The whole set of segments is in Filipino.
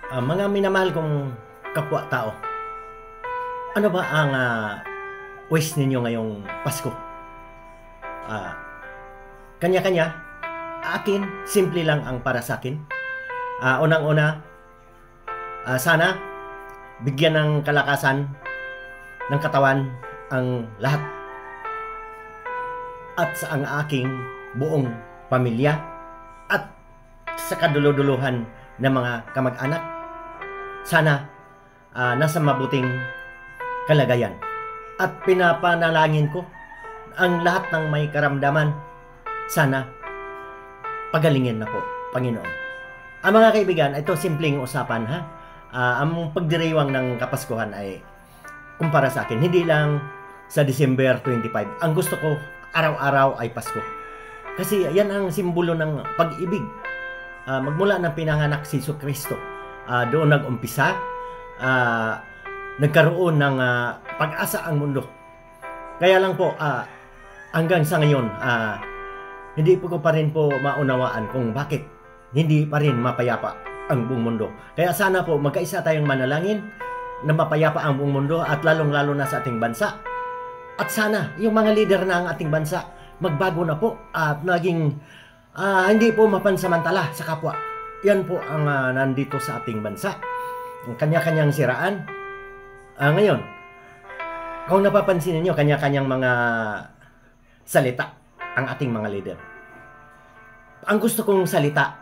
Mga minamahal kong kapwa-tao, ano ba ang wish ninyo ngayong Pasko? Ah, Kanya-kanya. Akin, simple lang ang para sa akin. Unang-una, sana bigyan ng kalakasan ng katawan ang lahat at sa ang aking buong pamilya at sa kaduluduluhan ng mga kamag-anak. Sana nasa mabuting kalagayan. At pinapanalangin ko ang lahat ng may karamdaman, sana pagalingin na po, Panginoon. Mga kaibigan, ito simpleng usapan ha. Ang pagdiriwang ng Kapaskuhan ay kumpara sa akin, hindi lang sa December 25. Ang gusto ko, araw-araw ay Pasko. Kasi yan ang simbolo ng pag-ibig. Magmula ng pinanganak si Jesucristo, doon nag-umpisa, nagkaroon ng pag-asa ang mundo. Kaya lang po, hanggang sa ngayon, hindi po ko pa rin po maunawaan kung bakit hindi pa rin mapayapa ang buong mundo. Kaya sana po magkaisa tayong manalangin na mapayapa ang buong mundo at lalong-lalo na sa ating bansa. At sana yung mga leader na ang ating bansa magbago na po at naging hindi po mapansamantala sa kapwa. Yan po ang nandito sa ating bansa. Ang kanya-kanyang siraan. Ngayon, kung napapansin niyo kanya-kanyang mga salita ang ating mga leader. Ang gusto kong salita,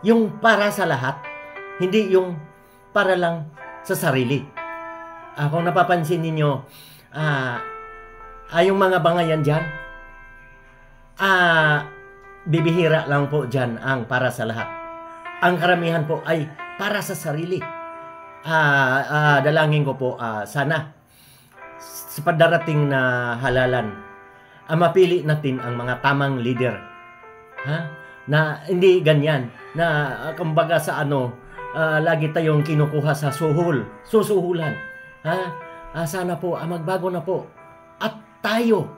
yung para sa lahat, hindi yung para lang sa sarili. Kung napapansin ninyo, yung mga bangayan dyan, bibihira lang po dyan ang para sa lahat. Ang karamihan po ay para sa sarili. Dalangin ko po, sana sa padarating na halalan, mapili natin ang mga tamang leader. Na hindi ganyan, na kumbaga sa lagi tayong kinukuha sa susuhulan. Sana po, magbago na po. At tayo,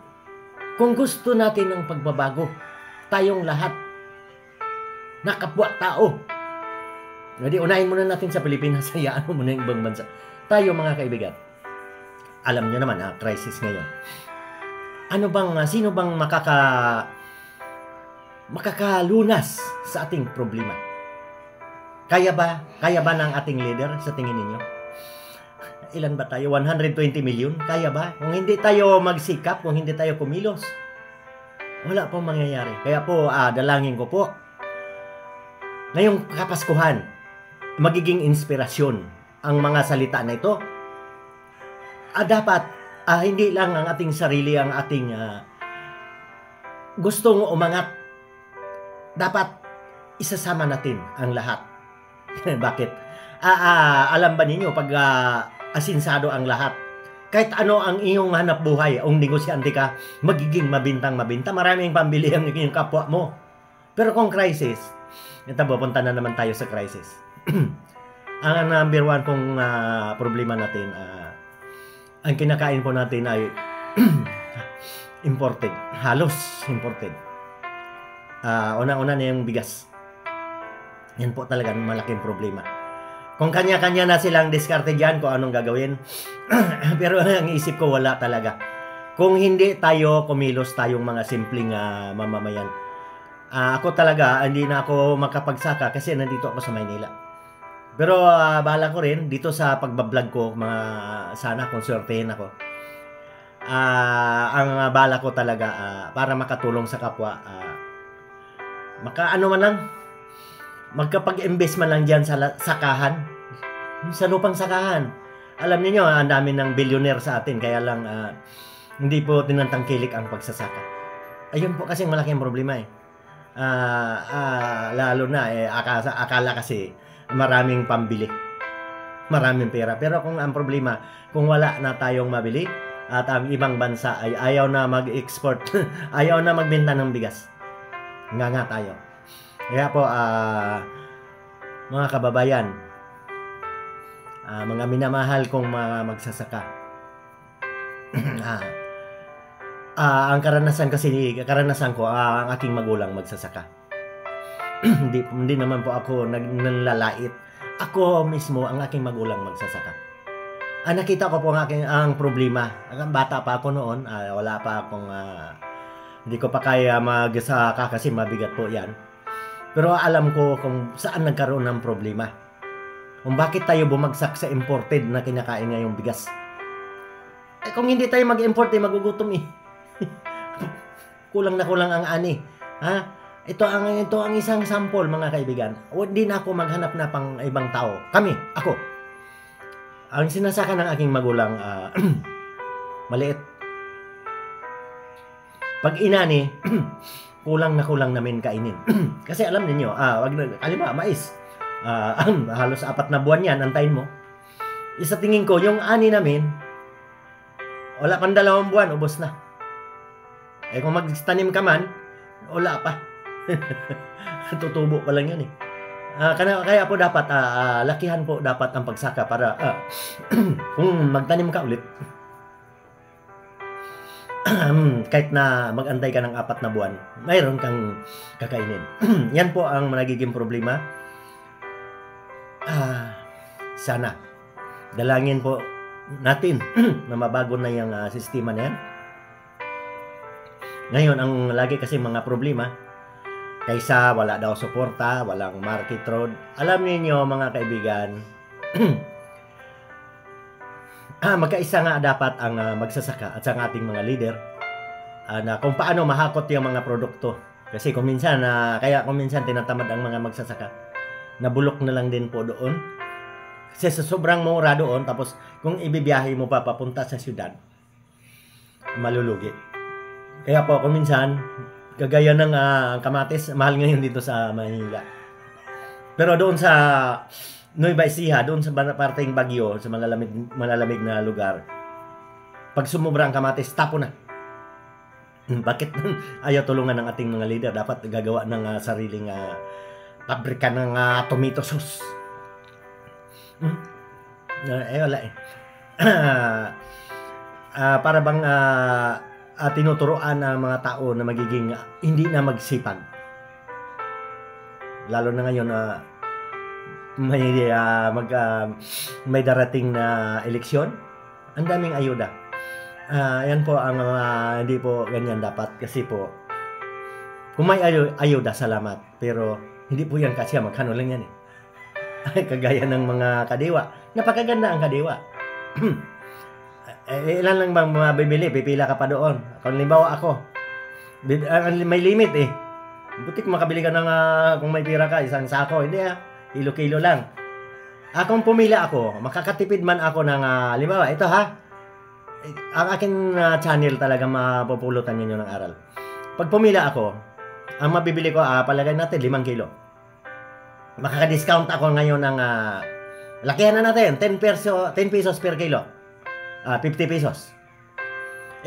kung gusto natin ng pagbabago, tayong lahat, na kapwa-tao. Hindi, unahin muna natin sa Pilipinas, hayaan mo muna yung ibang bansa. Tayo mga kaibigan, alam nyo naman, crisis ngayon. Sino bang makakalunas sa ating problema? Kaya ba ng ating leader sa tingin ninyo? Ilan ba tayo? 120 million? Kaya ba? Kung hindi tayo magsikap, kung hindi tayo kumilos, wala pong mangyayari. Kaya po, dalangin ko po, ngayong Kapaskuhan, magiging inspirasyon ang mga salita na ito. Dapat, hindi lang ang ating sarili, ang ating gustong umangat. Dapat, isasama natin ang lahat. Bakit? Alam ba ninyo, pag asinsado ang lahat, kahit ano ang iyong hanap buhay, ang negosyante ka, magiging mabintang-mabinta. Maraming pambili ang iyong kapwa mo. Pero kung crisis, ito pupunta na naman tayo sa crisis. Ang number one kong problema natin, ang kinakain po natin ay imported. Halos imported. Una-una na yung bigas. Yan po talaga malaking problema. Kung kanya-kanya na silang diskarte dyan kung anong gagawin. Pero ang isip ko wala talaga. Kung hindi tayo kumilos, tayong mga simpleng mamamayan. Ako talaga, hindi na ako makapagsaka kasi nandito ako sa Maynila. Pero bahala ko rin dito sa pagbablog ko, sana kung swertehin ako. Ang bala ko talaga para makatulong sa kapwa. Man lang, magkapag-invest man lang dyan sa sakahan, sa lupang sakahan. Alam niyo ang dami ng billionaire sa atin, kaya lang hindi po tinatangkilik ang pagsasaka. Ayun po kasing malaking problema lalo na akala kasi maraming pambili, maraming pera. Pero kung ang problema, kung wala na tayong mabili at ang ibang bansa ay ayaw na mag-export, ayaw na magbenta ng bigas, nga tayo. Kaya po, mga kababayan, mga minamahal kong mga magsasaka, ang karanasan ko, ang aking magulang magsasaka. hindi naman po ako nanlalait. ako mismo ang aking magulang magsasaka. Nakita ko po ang problema. Ang bata pa ako noon, wala pa akong hindi ko pa kaya magsasaka kasi mabigat po 'yan. Pero alam ko kung saan nagkaroon ng problema. Kung bakit tayo bumagsak sa imported na kinakain ngayong bigas. Kung hindi tayo mag-import, magugutom eh. Kulang na kulang ang ani. Ito ang isang sample, mga kaibigan. Hindi na ako maghanap na pang ibang tao. Ako. Ang sinasaka ng aking magulang, maliit. Pag inani, kulang na kulang namin kainin. Kasi alam niyo, mais. Halos 4 na buwan yan, antayin mo. Isa tingin ko, yung ani namin, wala pang 2 buwan, ubos na. Kung magtanim ka man, wala pa. Tutubo pa lang yan eh. Kaya po dapat, lakihan po dapat ang pagsaka para kung magtanim ka ulit, kahit na mag-antay ka ng 4 na buwan, mayroon kang kakainin. Yan po ang nagiging problema. Sana dalangin po natin na mabago na yung sistema na yan. Ngayon, ang lagi kasi mga problema, kaysa wala daw suporta, walang market road. Alam niyo mga kaibigan, magkaisa nga dapat ang magsasaka at sa ating mga leader na kung paano mahakot yung mga produkto. Kasi kung minsan tinatamad ang mga magsasaka, nabulok na lang din po doon. Kasi sa sobrang mura doon, tapos kung ibibiyahe mo pa papunta sa syudad, malulugi. Kaya po kung minsan, kagaya ng kamatis, mahal ngayon dito sa Manila. Pero doon sa Nueva Ecija, doon sa parteng Baguio, sa malalamig na lugar, pag sumubra ang kamatis, tapo na. Bakit ayaw tulungan ng ating mga leader? Dapat gagawa ng sariling pabrika ng tomato sauce. Wala eh. Para bang tinuturoan ng mga tao na magiging hindi na magsipag. Lalo na ngayon may darating na eleksyon. Ang daming ayuda. Yan po ang hindi po ganyan dapat kasi po kung may ayuda, salamat. Pero hindi po yan kasi magkano lang yan eh. Kagaya ng mga kadiwa. Napakaganda ang kadiwa. Ilan lang bang mabibili? Pipila ka pa doon. Kung limbawa ako, may limit eh. Butik makabili ka ng kung may pira ka, isang sako. Hindi kilo-kilo lang. Kung pumila ako, makakatipid man ako ng limbawa, ito ang aking channel talaga mapupulutan ninyo ng aral. Pag pumila ako, ang mabibili ko, palagay natin 5 kilo. Makaka-discount ako ngayon ng lakihan na natin, 10 pesos per kilo. 50 pesos.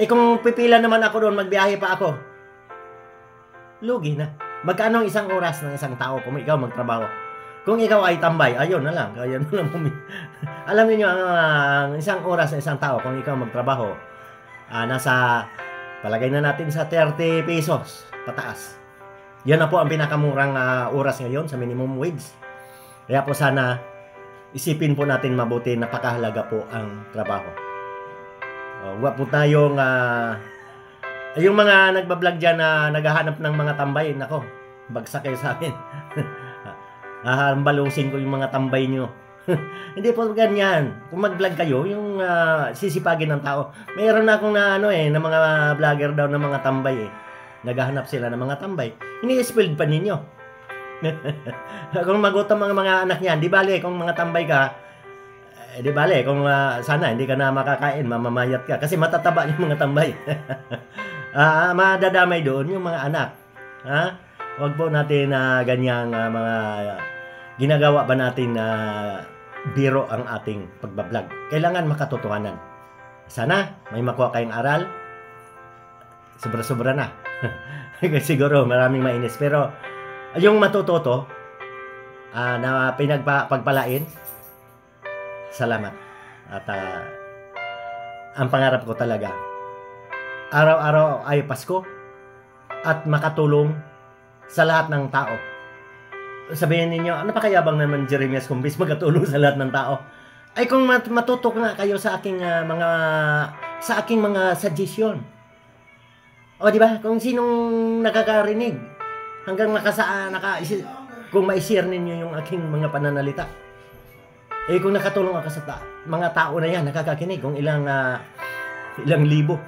Kung pipila naman ako doon, magbiyahe pa ako, lugi na. Magkano ang isang oras ng isang tao kung ikaw magtrabaho? Kung ikaw ay tambay, ayun na lang. Alam niyo ang isang oras ng isang tao kung ikaw magtrabaho, nasa, palagay na natin sa 30 pesos pataas. Yan na po ang pinakamurang oras ngayon sa minimum wage. Kaya po sana isipin po natin mabuti, napakahalaga po ang trabaho. Huwag po tayong yung mga nagbablog dyan na naghahanap ng mga tambay, nako, bagsak kayo sa akin. Hahambalusin ko yung mga tambay nyo. Hindi po ganyan. Kung mag-vlog kayo, yung sisipagin ng tao. Mayroon na akong na mga vlogger daw ng mga tambay eh. Naghahanap sila ng mga tambay. Ini-spilled pa ninyo. Kung magutom ang mga anak niyan, di bale, kung mga tambay ka, di bale, kung sana hindi ka na makakain, mamamayat ka. Kasi matataba yung mga tambay. Madadamay doon yung mga anak. Huwag po natin ganyang mga ginagawa ba natin na biro ang ating pagbablog. Kailangan makatotohanan. Sana may makuha kayong aral. Sobra-sobra na. Siguro maraming mainis. Pero yung matututo na pagpalain, salamat. At ang pangarap ko talaga, araw-araw ay Pasko at makatulong sa lahat ng tao sabihin ninyo, ano pa kayabang naman Jeremias Cumbis magkatulong sa lahat ng tao? Ay kung matutok nga kayo sa aking mga suggestion. O di ba? Kung sinong nakakarinig hanggang kung ma-share ninyo yung aking mga pananalita. Eh kung nakatulong ako sa mga tao na yan, nakakakinig kung ilang libo.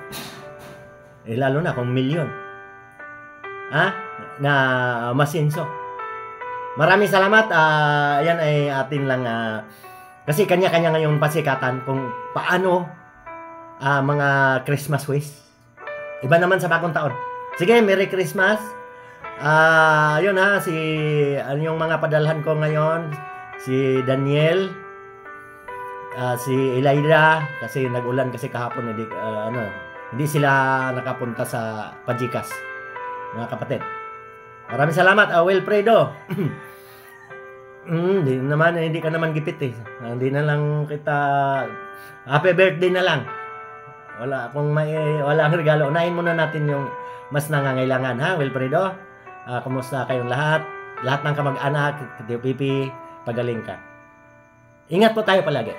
Eh lalo na kung milyon. Na masinso. Maraming salamat. Yan ay atin lang kasi kanya-kanya ngayon pasikatan kung paano mga Christmas wish. Iba naman sa bagong taon. Sige, Merry Christmas. Yun yung mga padalhan ko ngayon, si Daniel, si Elida, kasi nag-ulan kasi kahapon, hindi sila nakapunta sa Pajikas, mga kapatid. Maraming salamat, Wilfredo. Hindi ka naman gipit eh. Hindi na lang kita, happy birthday na lang. Wala ang regalo. Unahin muna natin yung mas nangangailangan, ha, Wilfredo? Kumusta kayong lahat? Lahat ng kamag-anak, Tio Pipi, pagaling ka. Ingat po tayo palagi.